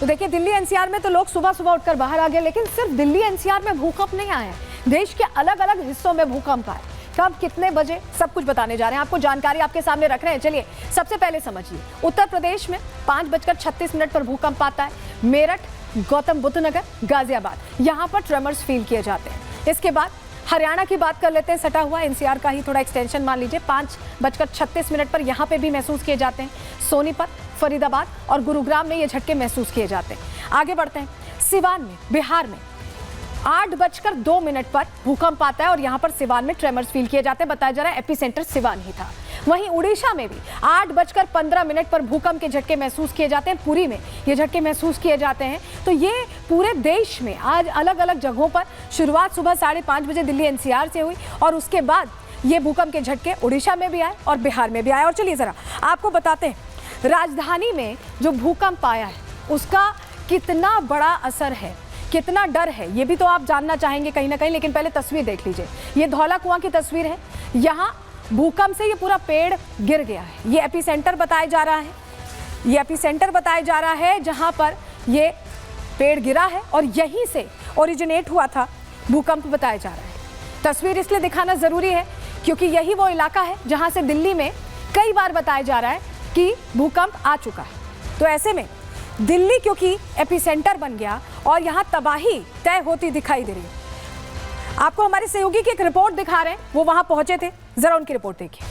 तो देखिए दिल्ली एनसीआर में तो लोग सुबह सुबह उठकर बाहर आ गए, लेकिन सिर्फ दिल्ली एनसीआर में भूकंप नहीं आए, देश के अलग अलग हिस्सों में भूकंप आए। कब, कितने बजे, सब कुछ बताने जा रहे हैं, आपको जानकारी आपके सामने रख रहे हैं। चलिए सबसे पहले समझिए, उत्तर प्रदेश में 5:36 पर भूकंप आता है। मेरठ, गौतम बुद्ध नगर, गाजियाबाद, यहाँ पर ट्रेमर्स फील किए जाते हैं। इसके बाद हरियाणा की बात कर लेते हैं, सटा हुआ एनसीआर का ही थोड़ा एक्सटेंशन मान लीजिए, 5:36 पर यहाँ पे भी महसूस किए जाते हैं। सोनीपत, फरीदाबाद और गुरुग्राम में ये झटके महसूस किए जाते हैं। आगे बढ़ते हैं, सिवान में, बिहार में 8:02 पर भूकंप आता है और यहाँ पर सिवान में ट्रेमर्स फील किए जाते हैं। बताया जा रहा है एपिसेंटर सिवान ही था। वहीं उड़ीसा में भी 8:15 पर भूकंप के झटके महसूस किए जाते हैं। पुरी में ये झटके महसूस किए जाते हैं। तो ये पूरे देश में आज अलग अलग जगहों पर शुरुआत सुबह 5:30 बजे दिल्ली एनसीआर से हुई और उसके बाद ये भूकंप के झटके उड़ीसा में भी आए और बिहार में भी आए। और चलिए जरा आपको बताते हैं, राजधानी में जो भूकंप आया है उसका कितना बड़ा असर है, कितना डर है, ये भी तो आप जानना चाहेंगे कहीं ना कहीं। लेकिन पहले तस्वीर देख लीजिए, ये धौला कुआं की तस्वीर है। यहाँ भूकंप से ये पूरा पेड़ गिर गया है। ये एपिसेंटर बताया जा रहा है, ये एपिसेंटर बताया जा रहा है जहाँ पर ये पेड़ गिरा है और यहीं से ओरिजिनेट हुआ था भूकंप बताया जा रहा है। तस्वीर इसलिए दिखाना ज़रूरी है क्योंकि यही वो इलाका है जहाँ से दिल्ली में कई बार बताया जा रहा है कि भूकंप आ चुका है। तो ऐसे में दिल्ली क्योंकि एपिसेंटर बन गया और यहाँ तबाही तय होती दिखाई दे रही है। आपको हमारे सहयोगी की एक रिपोर्ट दिखा रहे हैं, वो वहां पहुंचे थे, जरा उनकी रिपोर्ट देखिए।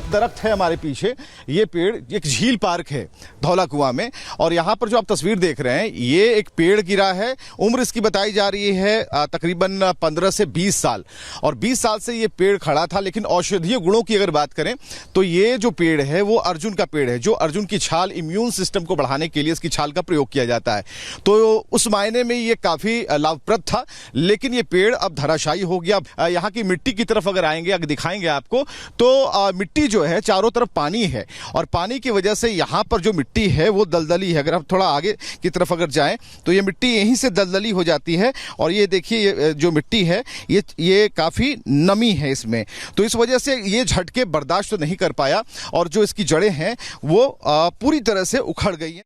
दरख्त है हमारे पीछे, ये पेड़ एक झील पार्क है धौला कुआं में, और यहाँ पर जो आप तस्वीर देख रहे हैं ये एक पेड़ गिरा है। उम्र इसकी बताई जा रही है तकरीबन 15 से 20 साल, और 20 साल से ये पेड़ खड़ा था। लेकिन औषधीय गुणों की अगर बात करें तो ये जो पेड़ है वो अर्जुन का पेड़ है, जो अर्जुन की छाल, इम्यून सिस्टम को बढ़ाने के लिए इसकी छाल का प्रयोग किया जाता है। तो उस मायने में ये काफी लाभप्रद था। लेकिन ये पेड़ अब धराशायी हो गया। यहाँ की मिट्टी की तरफ अगर आएंगे, अगर दिखाएंगे आपको, तो मिट्टी जो है चारों तरफ पानी है और पानी की वजह से यहाँ पर जो मिट्टी है वो दलदली है। अगर आप थोड़ा आगे की तरफ अगर जाएं तो ये मिट्टी यहीं से दलदली हो जाती है। और ये देखिए जो मिट्टी है ये काफी नमी है इसमें, तो इस वजह से ये झटके बर्दाश्त तो नहीं कर पाया और जो इसकी जड़ें हैं वो पूरी तरह से उखड़ गई हैं।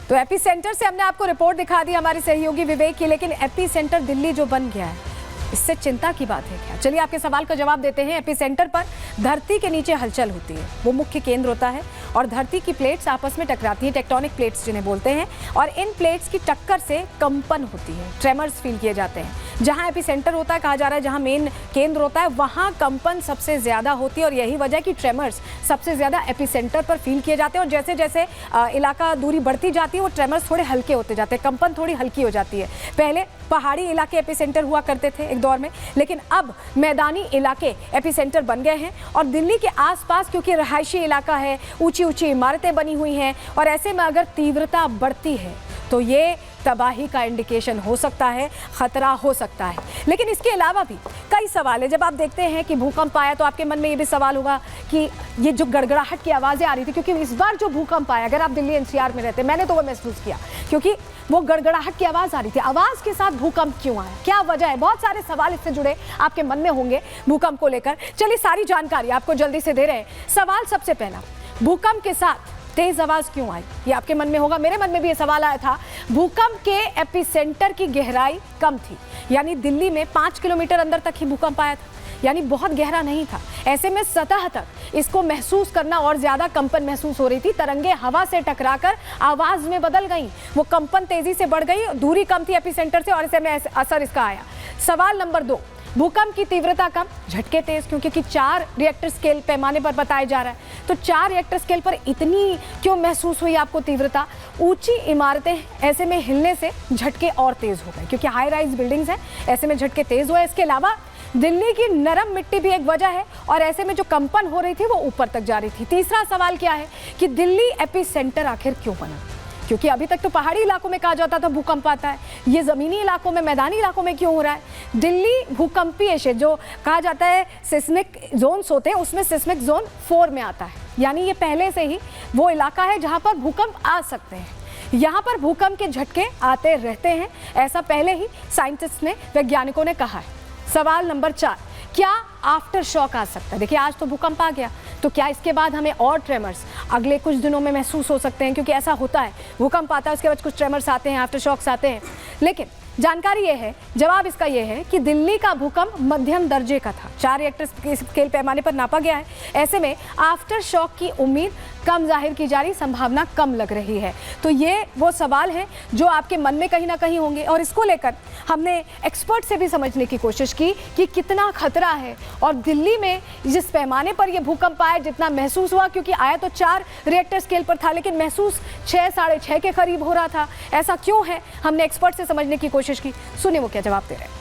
तो एपिसेंटर से हमने आपको रिपोर्ट दिखा दी हमारे सहयोगी विवेक की, लेकिन एपिसेंटर दिल्ली जो बन गया है इससे चिंता की बात है क्या? चलिए आपके सवाल का जवाब देते हैं। एपिसेंटर पर धरती के नीचे हलचल होती है, वो मुख्य केंद्र होता है और धरती की प्लेट्स आपस में टकराती हैं, टेक्टोनिक प्लेट्स जिन्हें बोलते हैं, और इन प्लेट्स की टक्कर से कंपन होती है, ट्रेमर्स फील किए जाते हैं। जहां एपिसेंटर होता है, कहा जा रहा है जहां मेन केंद्र होता है, वहां कंपन सबसे ज्यादा होती है और यही वजह कि ट्रेमर्स सबसे ज्यादा एपिसेंटर पर फील किए जाते हैं। और जैसे जैसे इलाका दूरी बढ़ती जाती है वो ट्रेमर्स थोड़े हल्के होते जाते हैं, कंपन थोड़ी हल्की हो जाती है। पहले पहाड़ी इलाके एपिसेंटर हुआ करते थे एक दौर में, लेकिन अब मैदानी इलाके एपिसेंटर बन गए हैं। और दिल्ली के आसपास क्योंकि रहायशी इलाका है, ऊंची ऊंची इमारतें बनी हुई हैं, और ऐसे में अगर तीव्रता बढ़ती है तो ये तबाही का इंडिकेशन हो सकता है, खतरा हो सकता है। लेकिन इसके अलावा भी कई सवाल है। जब आप देखते हैं कि भूकंप आया तो आपके मन में ये भी सवाल होगा कि ये जो गड़गड़ाहट की आवाज़ें आ रही थी, क्योंकि इस बार जो भूकंप आया, अगर आप दिल्ली एनसीआर में रहते, मैंने तो वो महसूस किया क्योंकि वो गड़गड़ाहट की आवाज़ आ रही थी। आवाज़ के साथ भूकंप क्यों आया, क्या वजह है? बहुत सारे सवाल इससे जुड़े आपके मन में होंगे भूकंप को लेकर। चलिए सारी जानकारी आपको जल्दी से दे रहे हैं। सवाल सबसे पहला, भूकंप के साथ तेज आवाज क्यों आई? ये आपके मन में होगा, मेरे मन में भी ये सवाल आया था। भूकंप के एपिसेंटर की गहराई कम थी, यानी दिल्ली में 5 किलोमीटर अंदर तक ही भूकंप आया था, यानी बहुत गहरा नहीं था। ऐसे में सतह तक इसको महसूस करना और ज्यादा कंपन महसूस हो रही थी। तरंगे हवा से टकराकर आवाज में बदल गई, वो कंपन तेजी से बढ़ गई, दूरी कम थी एपिसेंटर से और ऐसे में असर इसका आया। सवाल नंबर 2, भूकंप की तीव्रता कम, झटके तेज, क्योंकि 4 रिएक्टर स्केल पैमाने पर बताया जा रहा है। तो 4 रिएक्टर स्केल पर इतनी क्यों महसूस हुई आपको तीव्रता? ऊंची इमारतें ऐसे में हिलने से झटके और तेज हो गए, क्योंकि हाई राइज बिल्डिंग्स हैं, ऐसे में झटके तेज हुए। इसके अलावा दिल्ली की नरम मिट्टी भी एक वजह है और ऐसे में जो कंपन हो रही थी वो ऊपर तक जा रही थी। तीसरा सवाल क्या है कि दिल्ली एपिसेंटर आखिर क्यों बना? क्योंकि अभी तक तो पहाड़ी इलाकों में कहा जाता था भूकंप आता है, ये ज़मीनी इलाकों में, मैदानी इलाकों में क्यों हो रहा है? दिल्ली भूकंपीय क्षेत्र जो कहा जाता है सिस्मिक जोन्स होते हैं, उसमें सिस्मिक जोन 4 में आता है, यानी ये पहले से ही वो इलाका है जहाँ पर भूकंप आ सकते हैं। यहाँ पर भूकंप के झटके आते रहते हैं, ऐसा पहले ही साइंटिस्ट ने, वैज्ञानिकों ने कहा है। सवाल नंबर 4, क्या आफ्टर शॉक आ सकता है? देखिए आज तो भूकंप आ गया, तो क्या इसके बाद हमें और ट्रेमर्स अगले कुछ दिनों में महसूस हो सकते हैं? क्योंकि ऐसा होता है, भूकंप आता है उसके बाद कुछ ट्रेमर्स आते हैं, आफ्टर शॉक्स आते हैं। लेकिन जानकारी ये है, जवाब इसका ये है कि दिल्ली का भूकंप मध्यम दर्जे का था, 4 रिएक्टर स्केल पैमाने पर नापा गया है। ऐसे में आफ्टर शॉक की उम्मीद कम जाहिर की जा रही, संभावना कम लग रही है। तो ये वो सवाल है जो आपके मन में कहीं ना कहीं होंगे, और इसको लेकर हमने एक्सपर्ट से भी समझने की कोशिश की कि कितना खतरा है, और दिल्ली में जिस पैमाने पर यह भूकंप आया, जितना महसूस हुआ, क्योंकि आया तो 4 रिएक्टर स्केल पर था लेकिन महसूस 6 साढ़े 6 के करीब हो रहा था। ऐसा क्यों है, हमने एक्सपर्ट से समझने की कोशिश की। सुनिए वो क्या जवाब दे रहे हैं।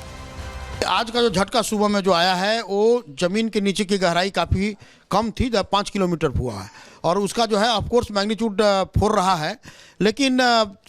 आज का जो झटका सुबह में जो आया है वो जमीन के नीचे की गहराई काफ़ी कम थी, 5 किलोमीटर हुआ है, और उसका जो है ऑफकोर्स मैग्नीट्यूड 4 रहा है, लेकिन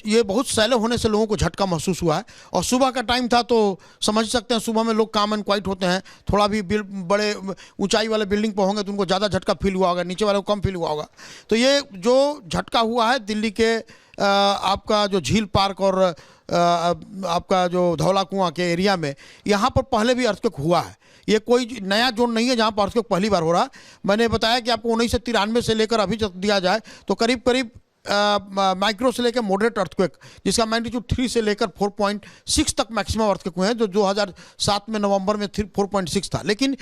ये बहुत सैलो होने से लोगों को झटका महसूस हुआ है। और सुबह का टाइम था तो समझ सकते हैं, सुबह में लोग काम एंड क्वाइट होते हैं, थोड़ा भी बड़े ऊंचाई वाले बिल्डिंग पर होंगे तो उनको ज़्यादा झटका फील हुआ होगा, नीचे वाले को कम फील हुआ होगा। तो ये जो झटका हुआ है दिल्ली के आपका जो झील पार्क और आपका जो धौला कुआं के एरिया में, यहाँ पर पहले भी अर्थक्वेक हुआ है। ये कोई नया जोन नहीं है जहाँ पर अर्थक्वेक पहली बार हो रहा है। मैंने बताया कि आपको 1993 से लेकर अभी तक दिया जाए तो करीब करीब माइक्रो से लेकर मॉडरेट अर्थक्वेक, जिसका मैग्नीट्यूड 3 से लेकर 4.6 तक मैक्सिमम अर्थक्वेक हुए हैं, जो 2007 में नवंबर में 4.6 था। लेकिन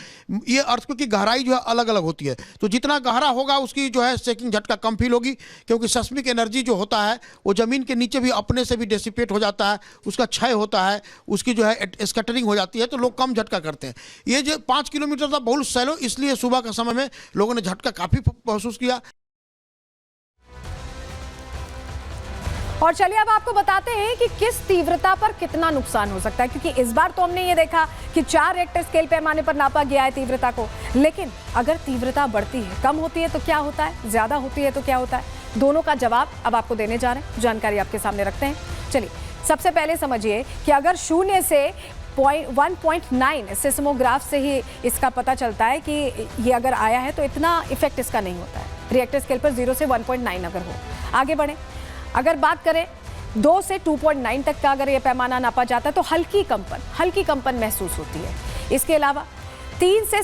ये अर्थक्वेक की गहराई जो है अलग अलग होती है, तो जितना गहरा होगा उसकी जो है शेकिंग झटका कम फील होगी, क्योंकि सेस्मिक एनर्जी जो होता है वो ज़मीन के नीचे भी अपने से भी डेसिपेट हो जाता है, उसका क्षय होता है, उसकी जो है स्कैटरिंग हो जाती है, तो लोग कम झटका करते हैं। ये जो 5 किलोमीटर था बहुत सैलो, इसलिए सुबह के समय में लोगों ने झटका काफ़ी महसूस किया। और चलिए अब आपको बताते हैं कि किस तीव्रता पर कितना नुकसान हो सकता है, क्योंकि इस बार तो हमने ये देखा कि 4 रिएक्टर स्केल पैमाने पर नापा गया है तीव्रता को, लेकिन अगर तीव्रता बढ़ती है, कम होती है तो क्या होता है, ज्यादा होती है तो क्या होता है, दोनों का जवाब अब आपको देने जा रहे हैं, जानकारी आपके सामने रखते हैं। चलिए सबसे पहले समझिए कि अगर 0 से 1.9 सिस्मोग्राफ से ही इसका पता चलता है कि ये अगर आया है तो इतना इफेक्ट इसका नहीं होता है, रिएक्टर स्केल पर 0 से 1.9 अगर हो। आगे बढ़े, अगर बात करें 2 से 2.9 तक का अगर ये पैमाना नापा जाता है तो हल्की कंपन महसूस होती है। इसके अलावा 3 से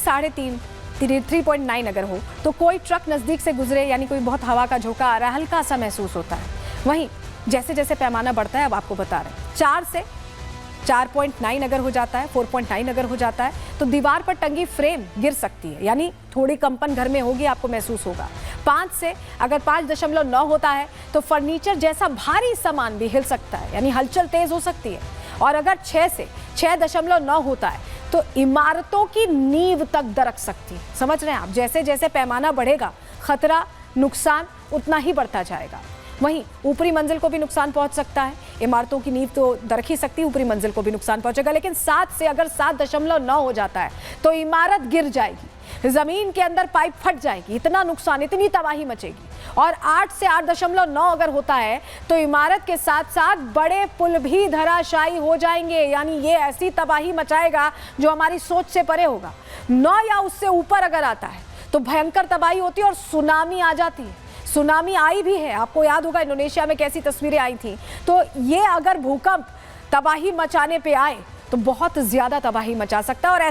3.9 अगर हो तो कोई ट्रक नज़दीक से गुजरे, यानी कोई बहुत हवा का झोंका आ रहा है, हल्का सा महसूस होता है। वहीं जैसे जैसे पैमाना बढ़ता है, अब आपको बता रहे हैं, 4 से 4.9 अगर हो जाता है, 4.9 अगर हो जाता है तो दीवार पर टंगी फ्रेम गिर सकती है, यानी थोड़ी कंपन घर में होगी, आपको महसूस होगा। 5 से अगर 5.9 होता है तो फर्नीचर जैसा भारी सामान भी हिल सकता है, यानी हलचल तेज हो सकती है। और अगर 6 से 6.9 होता है तो इमारतों की नींव तक दरक सकती है। समझ रहे हैं आप, जैसे जैसे पैमाना बढ़ेगा खतरा, नुकसान उतना ही बढ़ता जाएगा। वहीं ऊपरी मंजिल को भी नुकसान पहुंच सकता है, इमारतों की नींव तो दरक ही सकती है, ऊपरी मंजिल को भी नुकसान पहुंचेगा। लेकिन 7 से अगर 7.9 हो जाता है तो इमारत गिर जाएगी, जमीन के अंदर पाइप फट जाएगी, इतना नुकसान, इतनी तबाही मचेगी। और 8 से 8.9 अगर होता है तो इमारत के साथ साथ बड़े पुल भी धराशायी हो जाएंगे, यानी ये ऐसी तबाही मचाएगा जो हमारी सोच से परे होगा। 9 या उससे ऊपर अगर आता है तो भयंकर तबाही होती है और सुनामी आ जाती है। सुनामी आई भी है, आपको याद होगा इंडोनेशिया में कैसी तस्वीरें आई थी। तो ये अगर भूकंप तबाही मचाने पे आए तो बहुत ज्यादा तबाही मचा सकता है। और